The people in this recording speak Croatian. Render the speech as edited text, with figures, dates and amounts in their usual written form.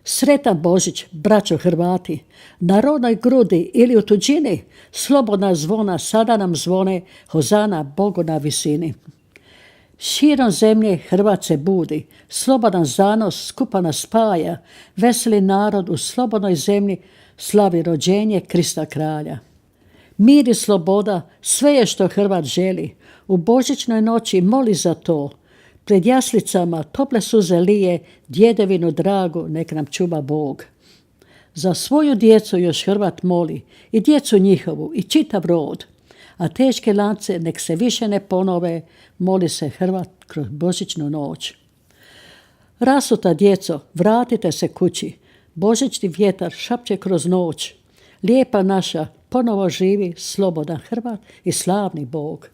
Sretan Božić, braćo Hrvati, na rodnoj grudi ili u tuđini, slobodna zvona sada nam zvone, hozana Bogu na visini. Širom zemlje Hrvat se budi, slobodan zanos skupa nas spaja, veseli narod u slobodnoj zemlji slavi rođenje Krista kralja. Mir i sloboda, sve je što Hrvat želi, u božićnoj noći moli za to, pred jaslicama tople suze lije, djedevinu dragu nek nam čuva Bog. Za svoju djecu još Hrvat moli, i djecu njihovu, i čitav rod, a teške lance nek se više ne ponove, moli se Hrvat kroz božićnu noć. Rasuta djeco, vratite se kući, božićni vjetar šapće kroz noć. Lijepa naša, ponovo živi, slobodan Hrvat i slavni Bog.